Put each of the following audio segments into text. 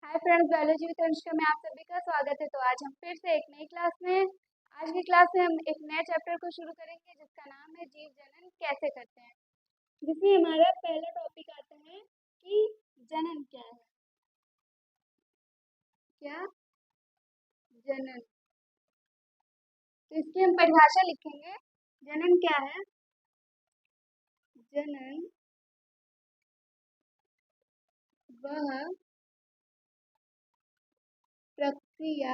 Hi friends, biology with Anushka में आप सभी का स्वागत है। तो आज हम फिर से एक नई क्लास में आज की क्लास में हम एक नए चैप्टर को शुरू करेंगे जिसका नाम है जीव जनन कैसे करते हैं। जिसमें हमारा पहला टॉपिक आता है कि जनन क्या है। क्या जनन, तो इसकी हम परिभाषा लिखेंगे। जनन क्या है? जनन वह प्रक्रिया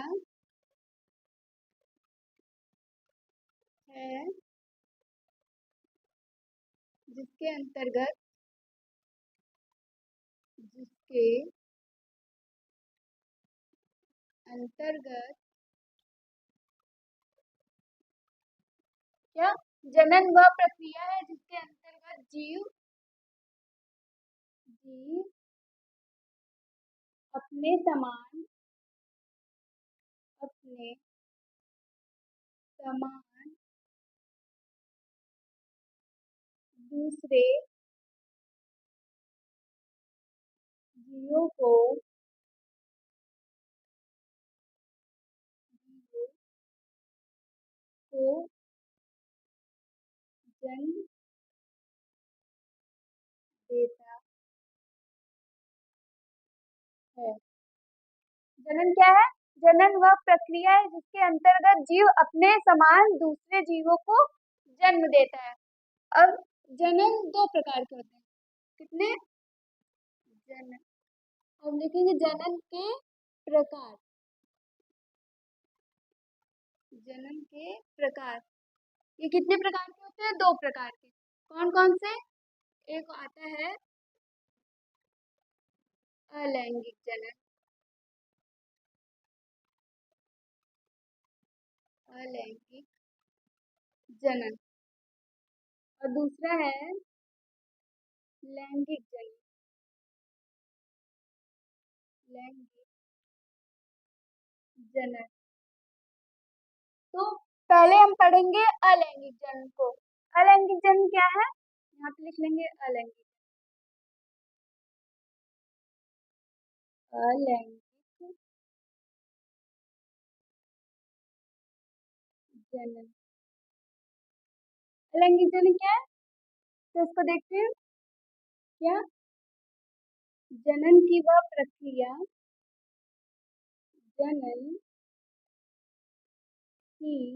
है जिसके अंतर्गत जिसके अंतर्गत क्या जनन वह प्रक्रिया है जिसके अंतर्गत जीव जीव अपने समान दूसरे जीवों जीवों को जन्म देता है। जनन क्या है? जनन वह प्रक्रिया है जिसके अंतर्गत जीव अपने समान दूसरे जीवों को जन्म देता है। अब जनन दो प्रकार के होते हैं। कितने? जनन, हम लिखेंगे जनन के प्रकार। जनन के प्रकार, ये कितने प्रकार के होते हैं? दो प्रकार के। कौन कौन से? एक आता है अलैंगिक जनन, अलैंगिक जनन, और दूसरा है लैंगिक जनन, लैंगिक जनन। तो पहले हम पढ़ेंगे अलैंगिक जनन को। अलैंगिक जनन क्या है? यहाँ पे लिख लेंगे अलैंगिक अलैंगिक जनन। अलैंगिक जनन क्या है? तो इसको देखते हैं। क्या? जनन की वह प्रक्रिया, जनन की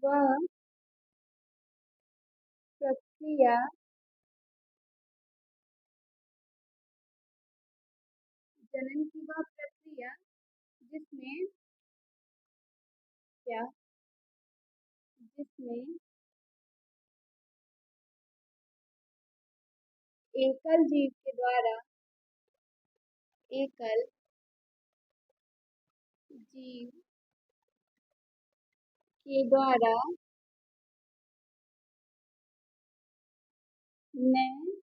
वह प्रक्रिया जनन की वह प्रक्रिया जिसमें क्या? जिसमें एकल जीव के द्वारा एकल जीव के द्वारा नए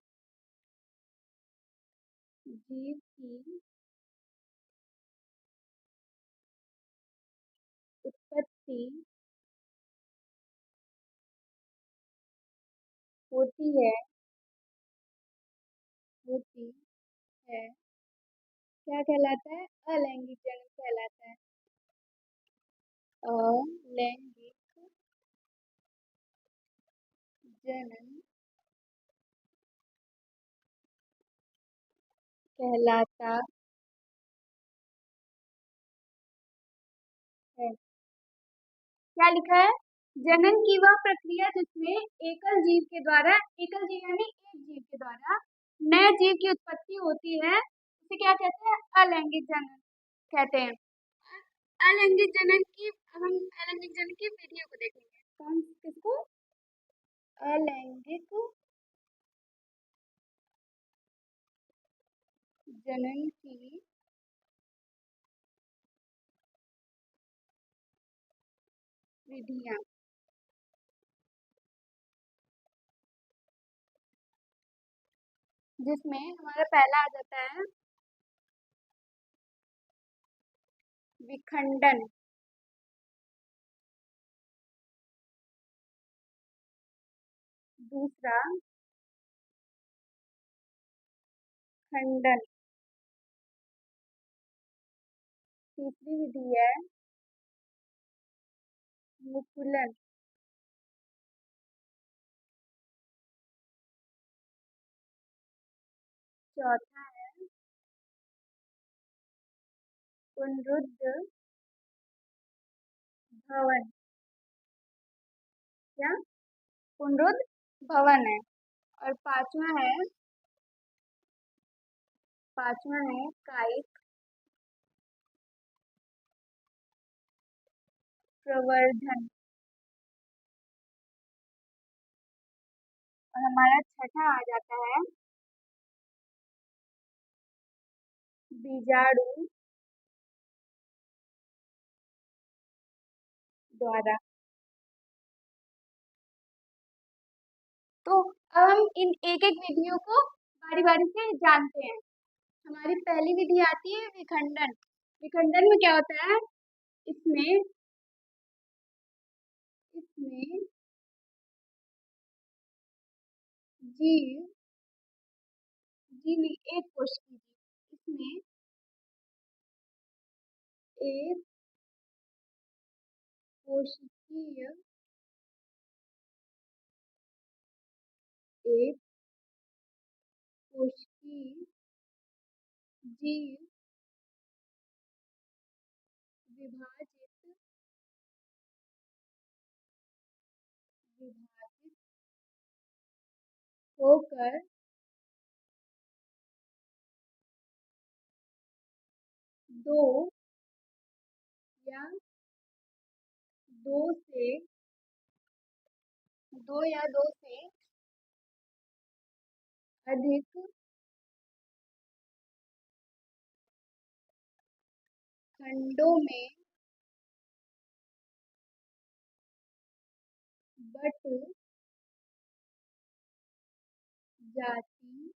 जीव की उत्पत्ति होती है होती है क्या कहलाता है? अलैंगिक जनन कहलाता है। अलैंगिक जनन कहलाता है। क्या लिखा है? जनन की वह प्रक्रिया जिसमें एकल जीव के द्वारा, एकल जीव यानी एक जीव के द्वारा नए जीव की उत्पत्ति होती है, उसे क्या कहते हैं? अलैंगिक जनन कहते हैं। अलैंगिक जनन की, अब हम अलैंगिक जनन की विधियों को देखेंगे। कौन किसको? अलैंगिक जनन की विधियां। जिसमें हमारा पहला आ जाता है विखंडन, दूसरा खंडन, तीसरी विधि है मुकुलन। चौथा है पुनरुद्ध भवन। क्या? पुनरुद्ध भवन है। और पांचवा है कायिक प्रवर्धन। और हमारा छठा आ जाता है बीजाणु द्वारा। तो अब हम इन एक एक विधियों को बारी बारी से जानते हैं। हमारी पहली विधि आती है विखंडन। विखंडन में क्या होता है? इसमें इसमें जीव जीव नहीं, एक कोशिकीय जीव, इसमें एक कोशिकीय एक कोशिकीय जीव विभाजित विभाजित होकर दो या दो से अधिक खंडों में बट जाती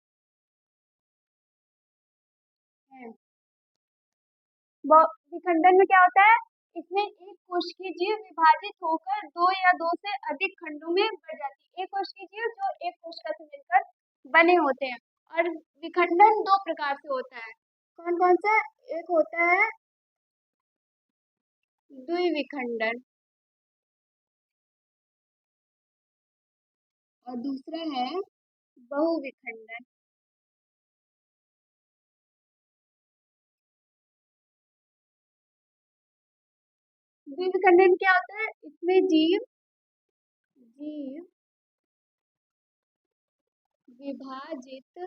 है। विखंडन में क्या होता है? इसमें एक कोशिकीय जीव विभाजित होकर दो या दो से अधिक खंडों में बढ़ जाती है। एक कोशिकीय जीव जो एक कोशिका से मिलकर बने होते हैं। और विखंडन दो प्रकार से होता है। कौन कौन सा? एक होता है द्विविखंडन और दूसरा है बहुविखंडन। द्विविखंडन क्या होता है? इसमें जीव जीव विभाजित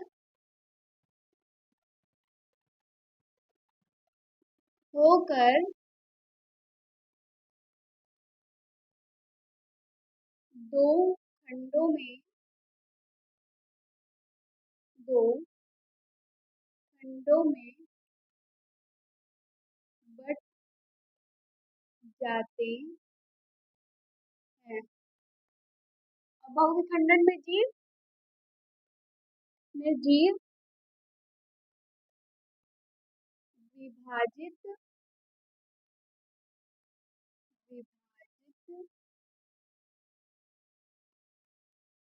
होकर दो खंडों में दो खंडों में बट जाते हैं। अब बहुविखंडन में जीव विभाजित विभाजित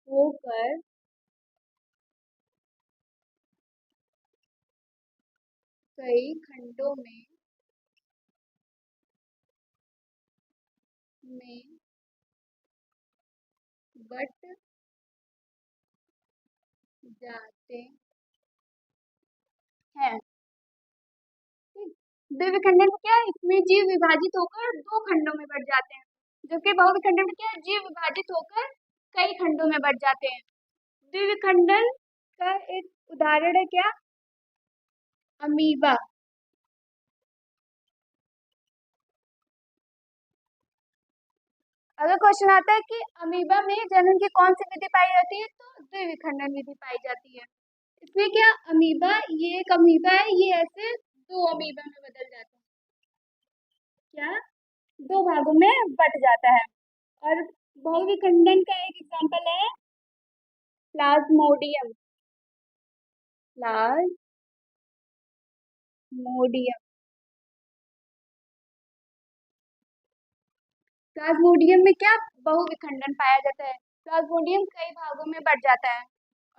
होकर कई खंडों में बट जाते हैं। द्विविखंडन में क्या है? इसमें जीव विभाजित होकर दो खंडों में बढ़ जाते हैं। जबकि बहुविखंडन में क्या है? जीव विभाजित होकर कई खंडों में बढ़ जाते हैं। द्विविखंडन का एक उदाहरण है क्या? अमीबा। अगर क्वेश्चन आता है कि अमीबा में जनन की कौन सी विधि पाई जाती है, तो द्विविखंडन विधि पाई जाती है। इसमें क्या अमीबा, ये एक अमीबा है, ये ऐसे दो अमीबा में बदल जाता है। क्या? दो भागों में बट जाता है। और बहुविखंडन का एक एग्जांपल है प्लाज्मोडियम। प्लाज्मोडियम प्लाज्मोडियम में क्या बहुविखंडन पाया जाता है? प्लाज्मोडियम कई भागों में बढ़ जाता है।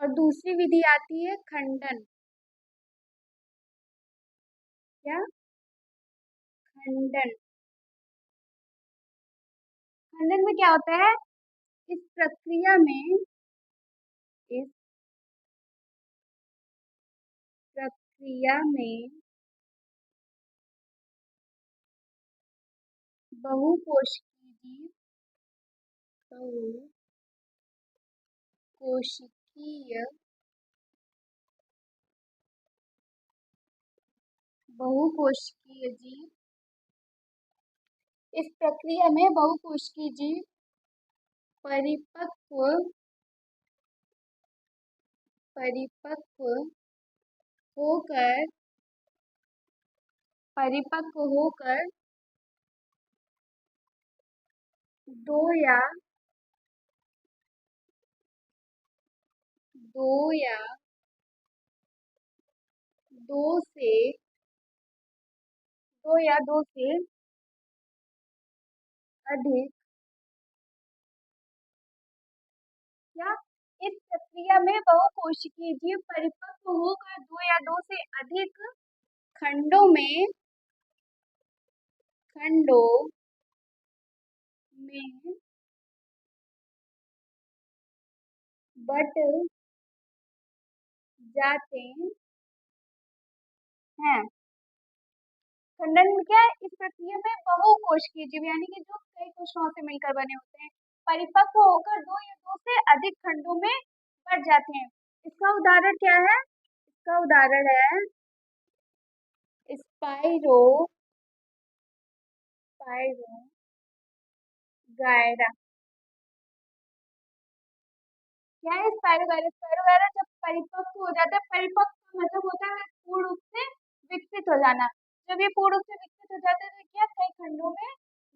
और दूसरी विधि आती है खंडन। क्या? खंडन। खंडन में क्या होता है? इस प्रक्रिया में इस प्रक्रिया में बहुकोशिकीय जीव बहुकोशिकीय बहुकोशिकीय जीव इस प्रक्रिया में बहुकोशिकीय जीव परिपक्व परिपक्व होकर परिपक्व होकर दो या दो या दो से दो या दो से अधिक क्या इस प्रक्रिया में बहुकोशिकीय जीव परिपक्व होकर दो या दो से अधिक खंडों में बट जाते हैं। खंडन में क्या है? इस प्रक्रिया में बहुकोशिकीय जीव यानी कि जो कई कोशिकाओं से मिलकर बने होते हैं परिपक्व होकर दो या दो से अधिक खंडों में बट जाते हैं। इसका उदाहरण क्या है? इसका उदाहरण है स्पाइरो स्पाइरो गायरा। क्या है स्पाइरोगायरा? स्पाइरोगायरा जब परिपक्व हो जाता है, परिपक्व का मतलब होता है पूर्ण रूप से विकसित हो जाना। जब ये पूर्ण रूप से विकसित हो जाता है तो क्या कई खंडों में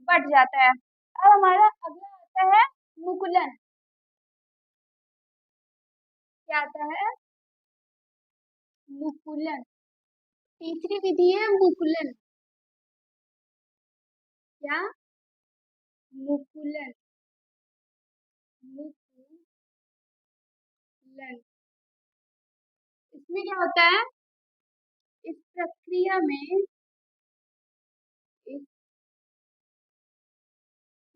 बट जाता है। अब हमारा अगला आता है मुकुलन। क्या आता है? मुकुलन। तीसरी विधि है मुकुलन। क्या? मुकुलन। मुकुलन। इसमें क्या होता है? इस प्रक्रिया में इस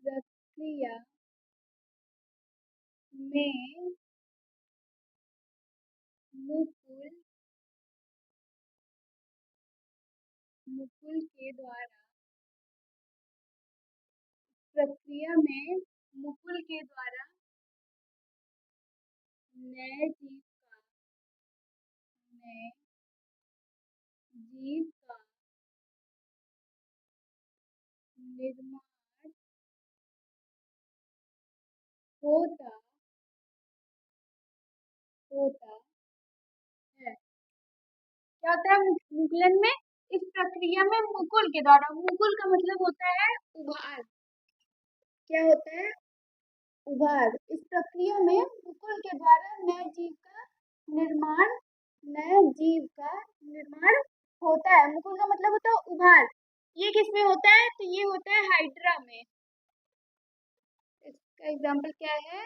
प्रक्रिया में मुकुल मुकुल के द्वारा प्रक्रिया में मुकुल के द्वारा नए नए जीव का निर्माण होता होता है। क्या होता है मुकुलन में? इस प्रक्रिया में मुकुल के द्वारा, मुकुल का मतलब होता है उभार। क्या होता है? उभार। इस प्रक्रिया में मुकुल के द्वारा नए जीव का निर्माण होता है। मुकुल का मतलब होता है उभार। ये किसमें होता है? तो ये होता है हाइड्रा में। इसका एग्जाम्पल क्या है?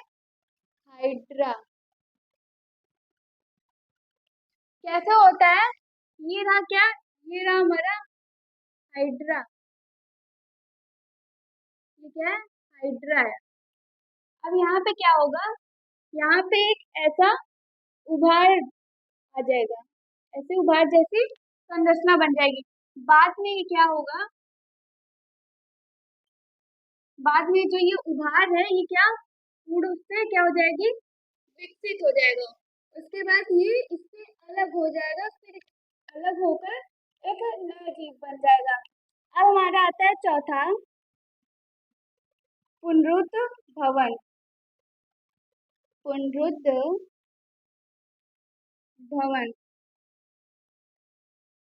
हाइड्रा। कैसे होता है? ये रहा क्या? ये रहा हमारा हाइड्रा। ये क्या है? हाइड्रा है। अब यहाँ पे क्या होगा? यहाँ पे एक ऐसा उभार आ जाएगा, ऐसे उभार जैसी संरचना बन जाएगी। बाद में ये क्या होगा? बाद में जो ये उभार है ये क्या पूर्ण रूप से क्या हो जाएगी? विकसित हो जाएगा। उसके बाद ये इससे अलग हो जाएगा, फिर अलग होकर एक नया जीव बन जाएगा। अब हमारा आता है चौथा पुनरुत्थ भवन। पुनरुत्थ भवन।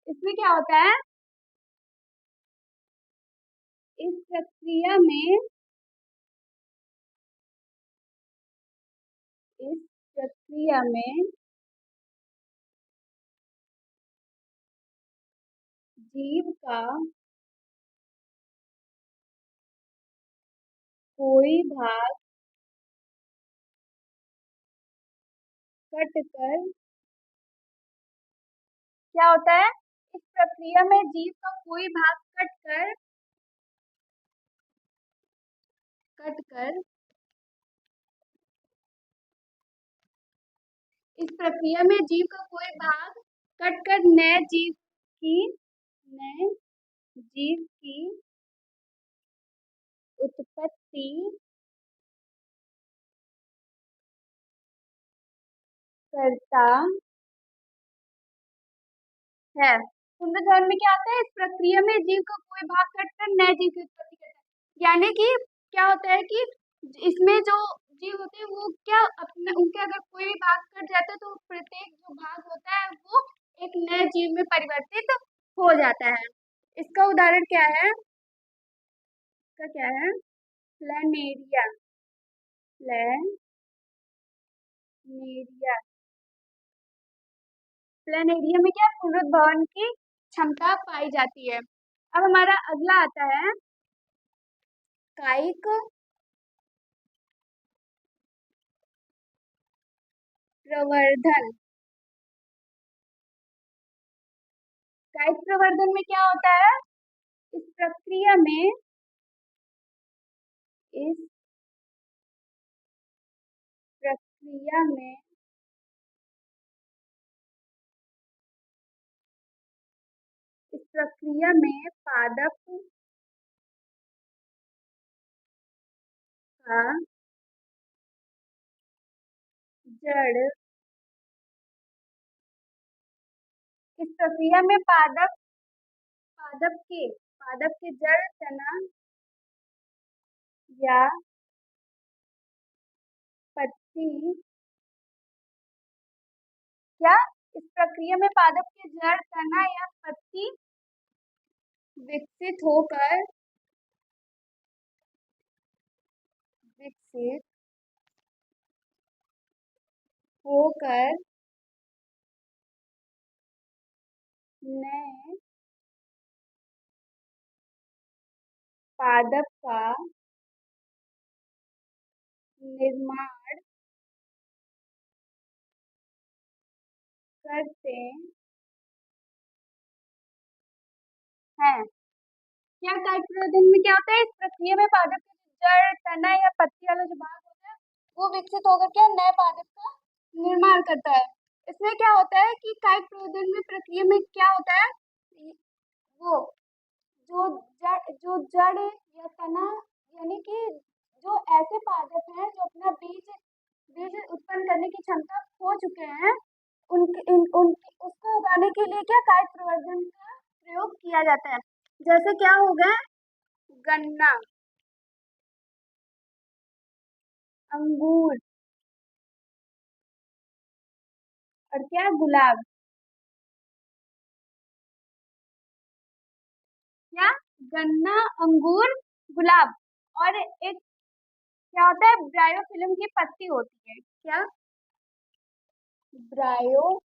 इसमें क्या होता है? इस प्रक्रिया में इस प्रक्रिया में जीव का कोई भाग कटकर क्या होता है? इस प्रक्रिया में जीव का कोई भाग कटकर कट कर इस प्रक्रिया में जीव का कोई भाग कट कर नए जीव की उत्पत्ति करता है। पुनरुत्थान में क्या आता है, इस प्रक्रिया में जीव का कोई भाग कटकर नए जीव की उत्पत्ति करता है। यानी कि क्या होता है कि इसमें जो जीव होते हैं वो क्या अपने उनके अगर कोई भी भाग कट जाता है तो प्रत्येक जो भाग होता है वो एक नए जीव में परिवर्तित हो जाता है। इसका उदाहरण क्या है, इसका क्या है, प्लानेरिया। प्लानेरिया प्लानेरिया में क्या पुनरुद्भवन की क्षमता पाई जाती है। अब हमारा अगला आता है कायिक प्रवर्धन। कायिक प्रवर्धन में क्या होता है, इस प्रक्रिया में इस प्रक्रिया में इस प्रक्रिया में पादप का जड़ इस प्रक्रिया में पादप के जड़, तना या पत्ती क्या इस प्रक्रिया में पादप के जड़, तना या पत्ती विकसित होकर विकसित होकर नए पादप का निर्माण करते हैं। क्या काइट प्रवर्धन में क्या होता है, इस प्रक्रिया में पादप के जो जड़, तना या पत्ती वाला जो भाग होता है वो विकसित होकर क्या नए पादप का निर्माण करता है। इसमें क्या होता है कि काइट प्रवर्धन में प्रक्रिया में क्या होता है, वो जो जड़ या तना यानी कि जो ऐसे पादप हैं जो अपना बीज बीज उत्पन्न करने की क्षमता खो चुके हैं, उनकी उसको उगाने के लिए क्या कायिक प्रवर्धन का प्रयोग किया जाता है। जैसे क्या हो गए, गन्ना, अंगूर और क्या गुलाब। क्या, गन्ना, अंगूर, गुलाब और एक क्या होता है, ब्रायोफिल्म की पत्ती होती है। क्या, ब्रायोफिल्म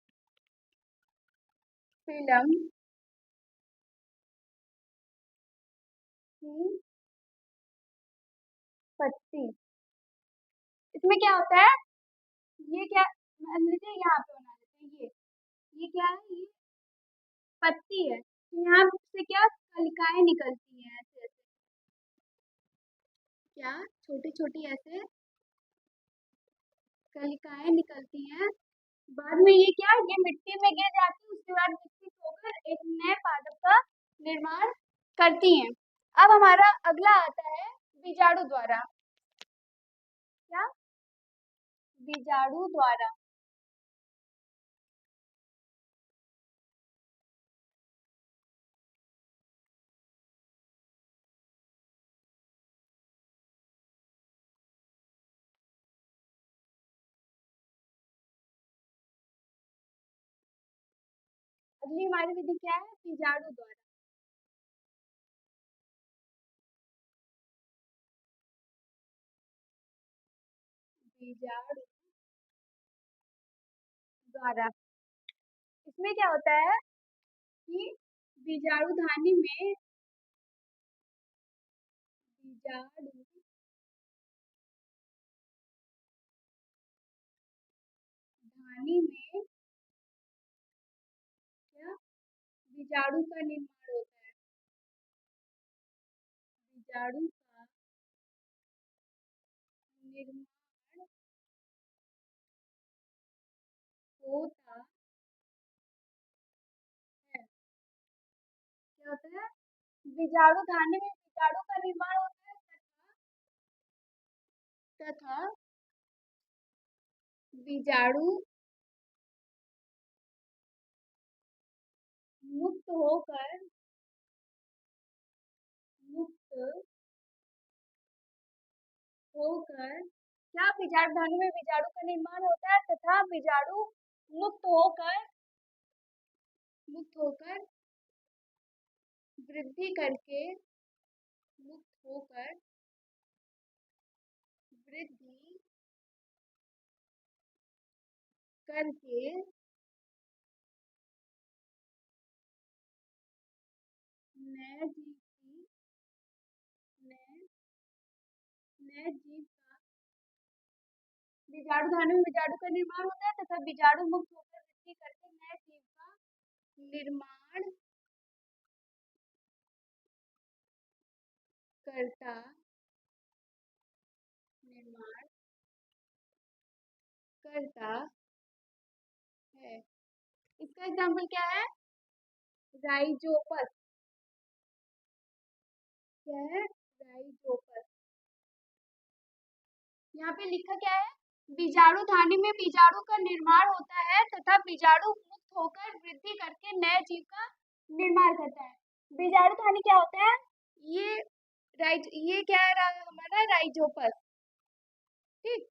की पत्ती। इसमें क्या होता है, ये क्या, मान लीजिए यहाँ पे बना देते हैं, ये क्या है, ये पत्ती है, तो यहाँ से क्या कलिकाएं निकलती हैं ऐसे ऐसे, क्या छोटी छोटी ऐसे कलिकाएं निकलती हैं। बाद में ये क्या, ये मिट्टी में गिर जाती है, उसके बाद विकसित होकर एक नए पादप का निर्माण करती हैं। अब हमारा अगला आता है बीजाणु द्वारा। क्या, बीजाणु द्वारा। अगली हमारी विधि क्या है, बीजाणु द्वारा। बीजाणु द्वारा, इसमें क्या होता है कि बीजाणुधानी में बीजाणु धानी में क्या बीजाणु का निर्माण होता है। बीजाणु का निर्माण होता है। क्या होता है? बीजाणु धान्य में बीजाणु का निर्माण होता है तथा बीजाणु मुक्त होकर मुक्त होकर क्या बीजाणु धान्य में बीजाणु का निर्माण होता है तथा बीजाणु मुक्त होकर मुक्त होकर वृद्धि करके मुक्त होकर वृद्धि करके नए जीव की नए नए जीव का बीजाणु धान्य में बीजाणु का निर्माण होता है तथा बीजाणु मुक्त होकर वृद्धि करके नए जीव का निर्माण करता निर्माण करता है। इसका एग्जाम्पल क्या है? राइजोपस। क्या है? राइजोपस। यहाँ पे लिखा क्या है? बीजाणु धानी में बीजाणु का निर्माण होता है तथा बीजाणु मुक्त होकर वृद्धि करके नए जीव का निर्माण करता है। बीजाणु धानी क्या होता है? ये क्या है? हमारा राइजोपस। ठीक,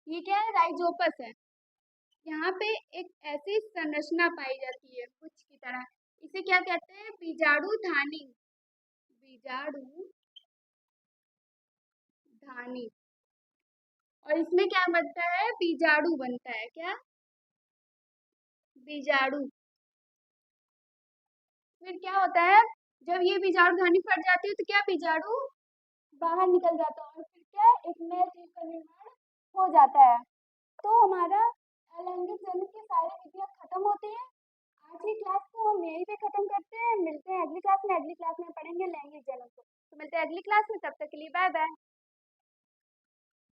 ये क्या है? राइजोपस है। यहाँ पे एक ऐसी संरचना पाई जाती है कुछ की तरह, इसे क्या कहते हैं? बीजाणु धानी। बीजाणु धानी। और इसमें क्या बनता है? बीजाणु बनता है। क्या? बीजाणु। फिर क्या होता है? जब ये बीजाणु धानी फट जाती है तो क्या बीजाणु बाहर निकल जाता है और फिर क्या? एक नए जीव का निर्माण हो जाता है। तो हमारा अलैंगिक जनन की सारी विधियां खत्म होती है। आज की क्लास को हम यहीं पे खत्म करते हैं। मिलते हैं अगली क्लास में। अगली क्लास में पढ़ेंगे लैंगिक जनन को। तो मिलते हैं अगली क्लास में। तब तक के लिए बाय बाय।